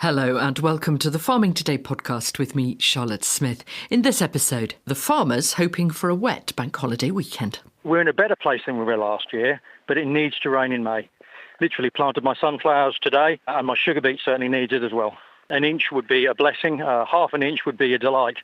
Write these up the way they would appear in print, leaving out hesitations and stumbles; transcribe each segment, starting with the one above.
Hello and welcome to the Farming Today podcast with me, Charlotte Smith. In this episode, the farmers hoping for a wet bank holiday weekend. We're in a better place than we were last year, but it needs to rain in May. Literally planted my sunflowers today, and my sugar beet certainly needs it as well. An inch would be a blessing, half an inch would be a delight.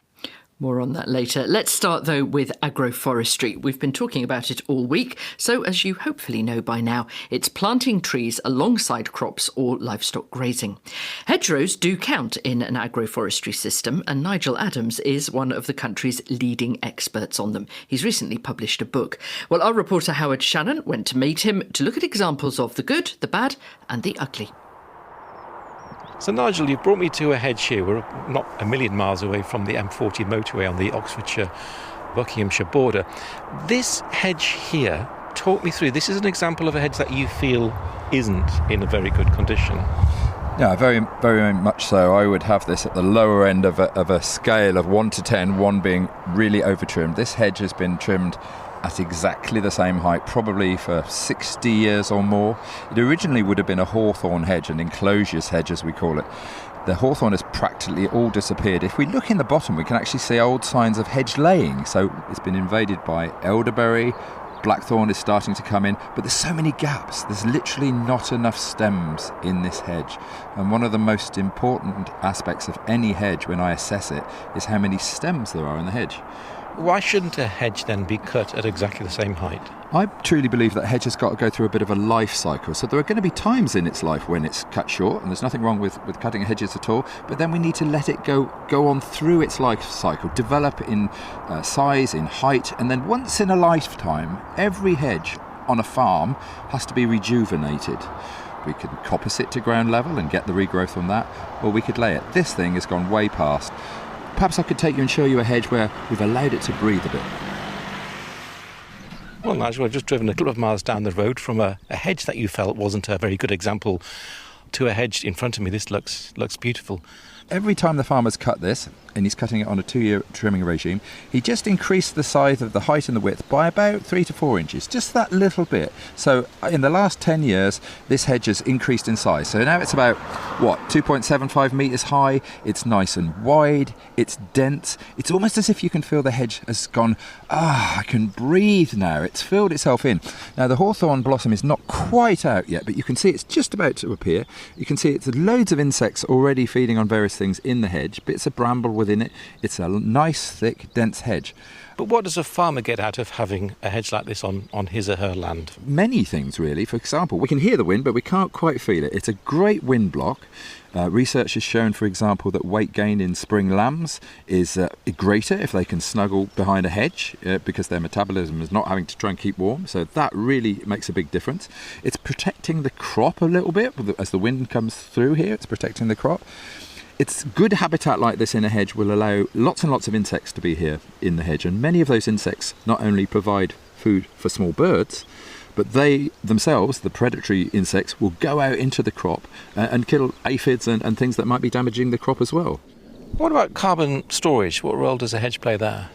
More on that later. Let's start, though, with agro-forestry. We've been talking about it all week, so as you hopefully know by now, it's planting trees alongside crops or livestock grazing. Hedgerows do count in an agro-forestry system, and Nigel Adams is one of the country's leading experts on them. He's recently published a book. Well, our reporter Howard Shannon went to meet him to look at examples of the good, the bad and the ugly. So Nigel, you've brought me to a hedge here. We're not a million miles away from the M40 motorway on the Oxfordshire-Buckinghamshire border. This hedge here, talk me through. This is an example of a hedge that you feel isn't in a very good condition. Yeah, very, very much so. I would have this at the lower end of a scale of 1 to 10, 1 being really over-trimmed. This hedge has been trimmed at exactly the same height, probably for 60 years or more. It originally would have been a hawthorn hedge, an enclosures hedge as we call it. The hawthorn has practically all disappeared. If we look in the bottom, we can actually see old signs of hedge laying. So it's been invaded by elderberry, blackthorn is starting to come in, but there's so many gaps. There's literally not enough stems in this hedge. And one of the most important aspects of any hedge when I assess it is how many stems there are in the hedge. Why shouldn't a hedge then be cut at exactly the same height? I truly believe that a hedge has got to go through a bit of a life cycle. So there are going to be times in its life when it's cut short, and there's nothing wrong with cutting hedges at all, but then we need to let it go on through its life cycle, develop in size, in height, and then once in a lifetime, every hedge on a farm has to be rejuvenated. We could coppice it to ground level and get the regrowth on that, or we could lay it. This thing has gone way past. Perhaps I could take you and show you a hedge where we've allowed it to breathe a bit. Well, Nigel, I've just driven a couple of miles down the road from a hedge that you felt wasn't a very good example to a hedge in front of me. This looks beautiful. Every time the farmer's cut this, and he's cutting it on a 2-year trimming regime, he just increased the size of the height and the width by about 3 to 4 inches, just that little bit. So in the last 10 years, this hedge has increased in size. So now it's about, 2.75 metres high. It's nice and wide. It's dense. It's almost as if you can feel the hedge has gone, I can breathe now. It's filled itself in. Now, the hawthorn blossom is not quite out yet, but you can see it's just about to appear. You can see it's loads of insects already feeding on various things in the hedge, bits of bramble within it. It's a nice, thick, dense hedge. But what does a farmer get out of having a hedge like this on his or her land? Many things, really. For example, we can hear the wind, but we can't quite feel it. It's a great wind block. Research has shown, for example, that weight gain in spring lambs is greater if they can snuggle behind a hedge because their metabolism is not having to try and keep warm. So that really makes a big difference. It's protecting the crop a little bit. As the wind comes through here, it's protecting the crop. It's good habitat like this in a hedge will allow lots and lots of insects to be here in the hedge, and many of those insects not only provide food for small birds, but they themselves, the predatory insects, will go out into the crop and kill aphids and things that might be damaging the crop as well. What about carbon storage? What role does a hedge play there?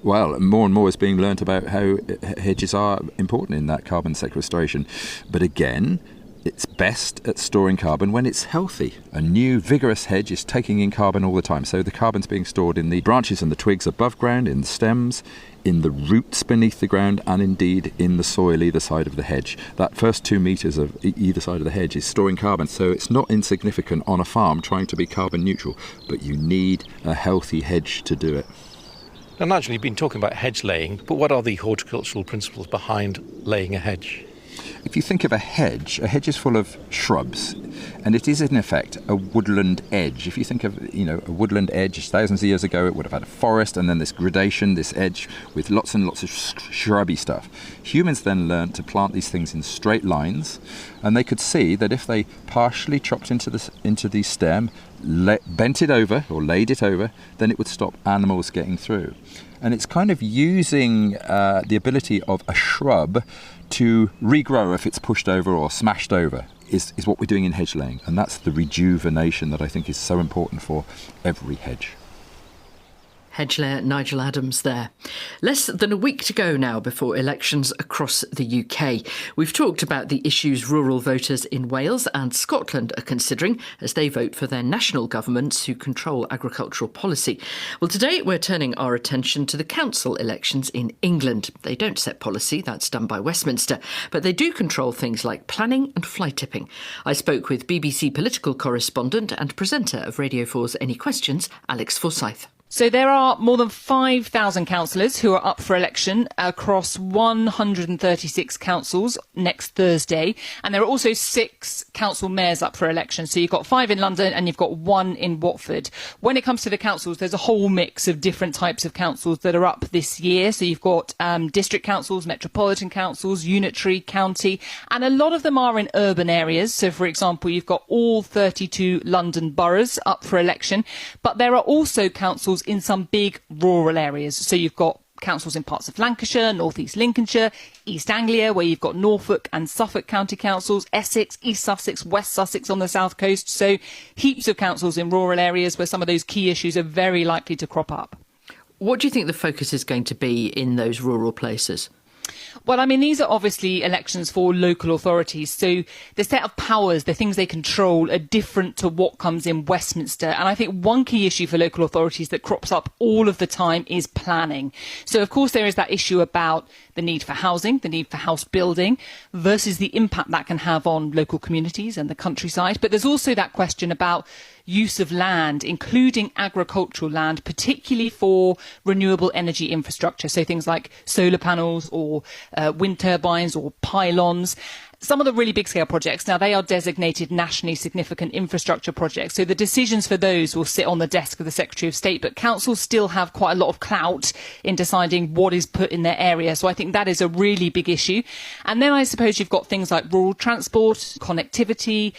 Well, more and more is being learnt about how hedges are important in that carbon sequestration. But again, it's best at storing carbon when it's healthy. A new, vigorous hedge is taking in carbon all the time. So the carbon's being stored in the branches and the twigs above ground, in the stems, in the roots beneath the ground, and indeed in the soil either side of the hedge. That first 2 metres of either side of the hedge is storing carbon. So it's not insignificant on a farm trying to be carbon neutral, but you need a healthy hedge to do it. Now, Nigel, you've been talking about hedge laying, but what are the horticultural principles behind laying a hedge? If you think of a hedge is full of shrubs, and it is in effect a woodland edge. If you think of, a woodland edge, thousands of years ago, it would have had a forest and then this gradation, this edge with lots and lots of shrubby stuff. Humans then learned to plant these things in straight lines, and they could see that if they partially chopped into the stem, bent it over or laid it over, then it would stop animals getting through. And it's kind of using the ability of a shrub to regrow if it's pushed over or smashed over is what we're doing in hedge laying. And that's the rejuvenation that I think is so important for every hedge. Hedge Layer Nigel Adams there. Less than a week to go now before elections across the UK. We've talked about the issues rural voters in Wales and Scotland are considering as they vote for their national governments who control agricultural policy. Well, today we're turning our attention to the council elections in England. They don't set policy, that's done by Westminster, but they do control things like planning and fly tipping. I spoke with BBC political correspondent and presenter of Radio 4's Any Questions, Alex Forsyth. So there are more than 5,000 councillors who are up for election across 136 councils next Thursday. And there are also 6 council mayors up for election. So you've got 5 in London and you've got 1 in Watford. When it comes to the councils, there's a whole mix of different types of councils that are up this year. So you've got district councils, metropolitan councils, unitary, county, and a lot of them are in urban areas. So, for example, you've got all 32 London boroughs up for election. But there are also councils in some big rural areas. So you've got councils in parts of Lancashire, North East Lincolnshire, East Anglia, where you've got Norfolk and Suffolk county councils, Essex, East Sussex, West Sussex on the south coast. So heaps of councils in rural areas where some of those key issues are very likely to crop up. What do you think the focus is going to be in those rural places? Well, I mean, these are obviously elections for local authorities. So the set of powers, the things they control, are different to what comes in Westminster. And I think one key issue for local authorities that crops up all of the time is planning. So, of course, there is that issue about the need for housing, the need for house building versus the impact that can have on local communities and the countryside. But there's also that question about use of land, including agricultural land, particularly for renewable energy infrastructure. So things like solar panels or wind turbines or pylons. Some of the really big scale projects, now they are designated nationally significant infrastructure projects. So the decisions for those will sit on the desk of the Secretary of State, but councils still have quite a lot of clout in deciding what is put in their area. So I think that is a really big issue. And then I suppose you've got things like rural transport, connectivity,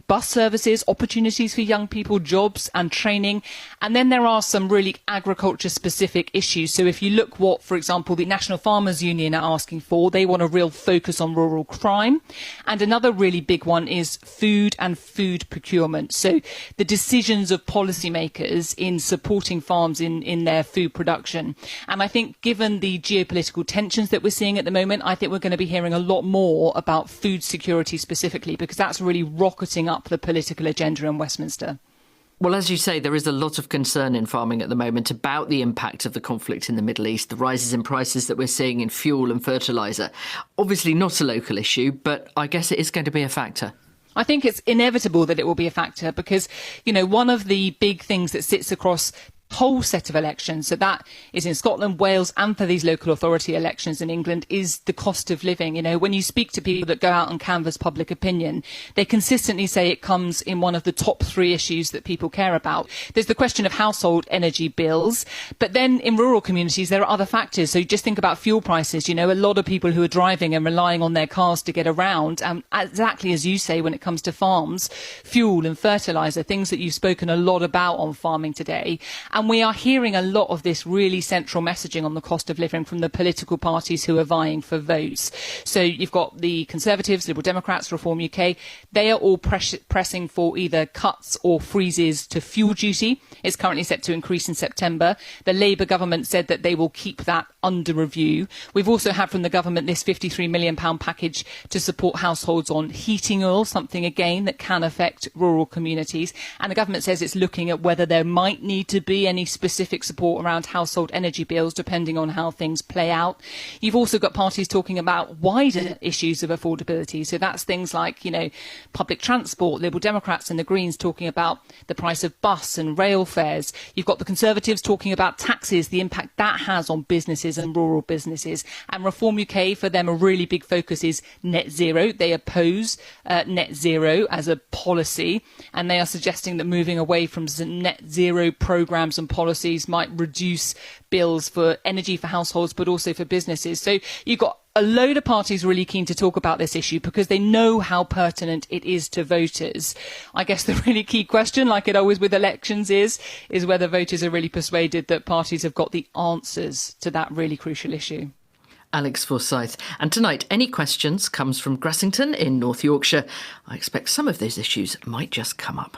bus services, opportunities for young people, jobs and training. And then there are some really agriculture specific issues. So if you look what, for example, the National Farmers Union are asking for, they want a real focus on rural crime. And another really big one is food and food procurement. So the decisions of policymakers in supporting farms in their food production. And I think given the geopolitical tensions that we're seeing at the moment, I think we're going to be hearing a lot more about food security specifically, because that's really rocketing up the political agenda in Westminster. Well, as you say, there is a lot of concern in farming at the moment about the impact of the conflict in the Middle East, the rises in prices that we're seeing in fuel and fertiliser. Obviously not a local issue, but I guess it is going to be a factor. I think it's inevitable that it will be a factor because, you know, one of the big things that sits across whole set of elections, so that is in Scotland, Wales and for these local authority elections in England, is the cost of living. You know, when you speak to people that go out and canvass public opinion, they consistently say it comes in one of the top 3 issues that people care about. There's the question of household energy bills, but then in rural communities there are other factors. So just think about fuel prices. You know, a lot of people who are driving and relying on their cars to get around, exactly as you say when it comes to farms, fuel and fertiliser, things that you've spoken a lot about on farming today. And we are hearing a lot of this really central messaging on the cost of living from the political parties who are vying for votes. So you've got the Conservatives, Liberal Democrats, Reform UK. They are all pressing for either cuts or freezes to fuel duty. It's currently set to increase in September. The Labour government said that they will keep that under review. We've also had from the government this £53 million package to support households on heating oil, something again that can affect rural communities. And the government says it's looking at whether there might need to be any specific support around household energy bills, depending on how things play out. You've also got parties talking about wider issues of affordability. So that's things like, you know, public transport, Liberal Democrats and the Greens talking about the price of bus and rail fares. You've got the Conservatives talking about taxes, the impact that has on businesses and rural businesses. And Reform UK, for them, a really big focus is net zero. They oppose net zero as a policy, and they are suggesting that moving away from net zero programmes and policies might reduce bills for energy for households, but also for businesses. So you've got a load of parties really keen to talk about this issue because they know how pertinent it is to voters. I guess the really key question, like it always with elections, is whether voters are really persuaded that parties have got the answers to that really crucial issue. Alex Forsyth. And tonight, Any Questions comes from Grassington in North Yorkshire. I expect some of those issues might just come up.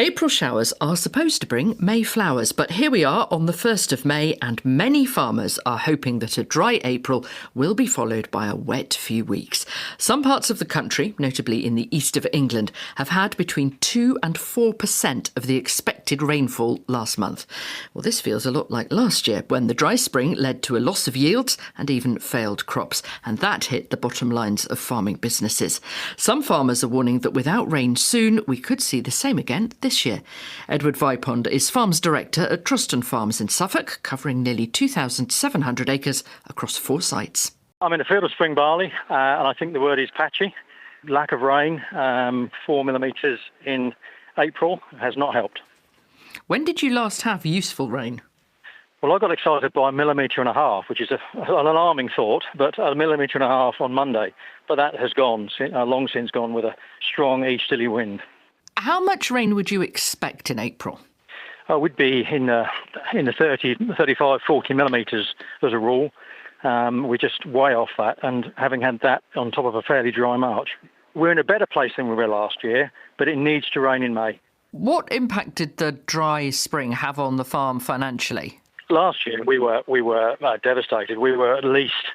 April showers are supposed to bring May flowers, but here we are on the 1st of May and many farmers are hoping that a dry April will be followed by a wet few weeks. Some parts of the country, notably in the east of England, have had between 2 and 4% of the expected rainfall last month. Well, this feels a lot like last year when the dry spring led to a loss of yields and even failed crops, and that hit the bottom lines of farming businesses. Some farmers are warning that without rain soon, we could see the same again this year. Edward Vipond is Farms Director at Truston Farms in Suffolk, covering nearly 2,700 acres across 4 sites. I'm in a field of spring barley, and I think the word is patchy. Lack of rain, 4 millimetres in April has not helped. When did you last have useful rain? Well, I got excited by 1.5 millimetres, which is an alarming thought, but 1.5 millimetres on Monday. But that has gone, long since gone, with a strong easterly wind. How much rain would you expect in April? We'd be in the 30, 35, 40 millimetres as a rule. We're just way off that, and having had that on top of a fairly dry March. We're in a better place than we were last year, but it needs to rain in May. What impact did the dry spring have on the farm financially? Last year we were devastated. We were at least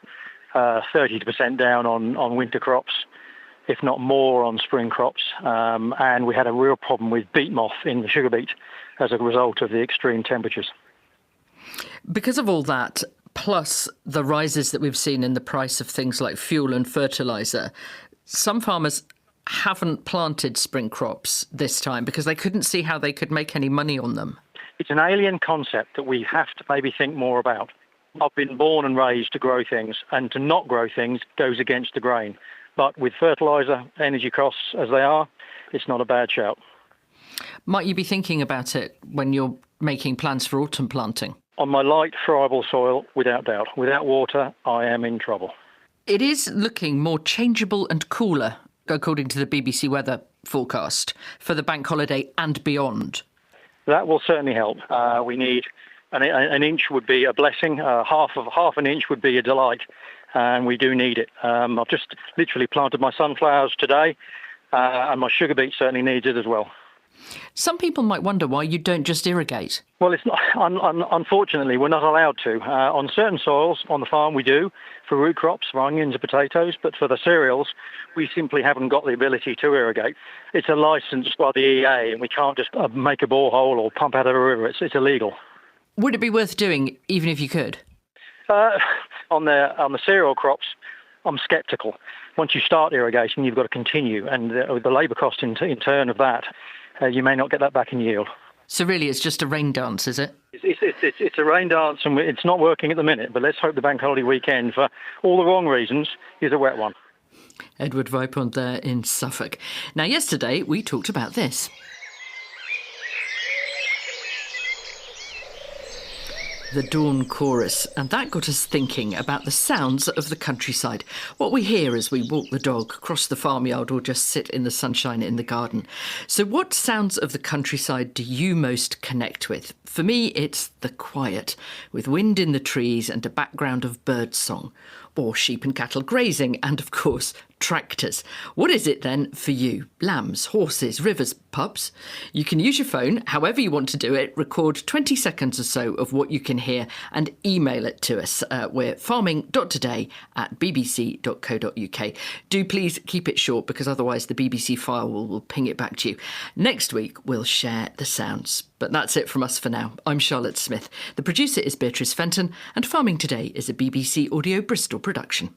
30% down on winter crops, if not more on spring crops, and we had a real problem with beet moth in the sugar beet as a result of the extreme temperatures. Because of all that, plus the rises that we've seen in the price of things like fuel and fertiliser, some farmers haven't planted spring crops this time because they couldn't see how they could make any money on them. It's an alien concept that we have to maybe think more about. I've been born and raised to grow things, and to not grow things goes against the grain. But with fertiliser, energy costs as they are, it's not a bad shout. Might you be thinking about it when you're making plans for autumn planting? On my light, friable soil, without doubt. Without water, I am in trouble. It is looking more changeable and cooler, according to the BBC weather forecast, for the bank holiday and beyond. That will certainly help. We need an inch would be a blessing. Half an inch would be a delight. And we do need it. I've just literally planted my sunflowers today, and my sugar beet certainly needs it as well. Some people might wonder why you don't just irrigate. Well, it's not. Unfortunately, we're not allowed to. On certain soils on the farm, we do for root crops, for onions and potatoes, but for the cereals, we simply haven't got the ability to irrigate. It's a licence by the EA, and we can't just make a borehole or pump out of a river. It's illegal. Would it be worth doing, even if you could? On the cereal crops, I'm sceptical. Once you start irrigation, you've got to continue, and the labour cost in turn of that, you may not get that back in yield. So really, it's just a rain dance, is it? It's a rain dance, and it's not working at the minute. But let's hope the bank holiday weekend, for all the wrong reasons, is a wet one. Edward Vipond there in Suffolk. Now, yesterday we talked about this. The dawn chorus, and that got us thinking about the sounds of the countryside, what we hear as we walk the dog, cross the farmyard or just sit in the sunshine in the garden. So what sounds of the countryside do you most connect with? For me, it's the quiet, with wind in the trees and a background of bird song, or sheep and cattle grazing, and of course, tractors. What is it then for you? Lambs, horses, rivers, pubs? You can use your phone however you want to do it, record 20 seconds or so of what you can hear and email it to us. We're farming.today@bbc.co.uk. Do please keep it short because otherwise the BBC file will ping it back to you. Next week we'll share the sounds. But that's it from us for now. I'm Charlotte Smith. The producer is Beatrice Fenton, and Farming Today is a BBC Audio Bristol production.